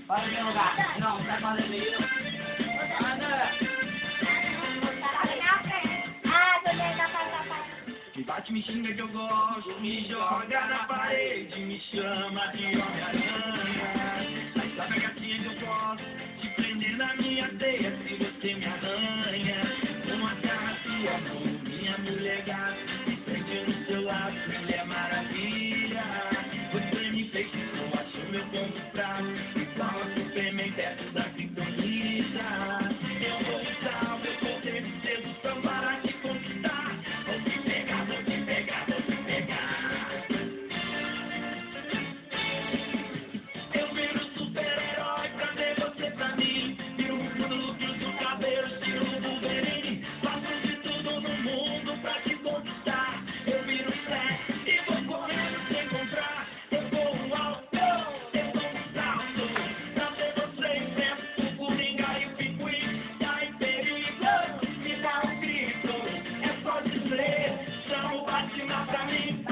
Para meu lugar. Não, tá fazendo isso. Me bate, me xinga que eu gosto, me joga na parede, me chama de Homem-Aranha. Mas sabe a gatinha que eu posso te prender na minha teia se você me arranha. Uma garra sua mão, minha mulher gata, me prende no seu lado, Mulher Maravilha. Você me fez que eu acho meu ponto fraco, igual a Superman perto da criptonita. Eu vou usar o meu poder de sedução para te conquistar. Vou te pegar, vou te pegar, vou te pegar. Eu viro super-herói pra ter você pra mim. Viro um mundo do cabelo, estilo Wolverine. Faço de tudo no mundo pra te conquistar. Eu viro Flash e vou correndo te encontrar. Eu vou alto, eu dou um salto pra ter você em tempo. O Coringa e o Pinguim tá em perigo. Me dá um grito, é só dizer, chama o Batman pra mim.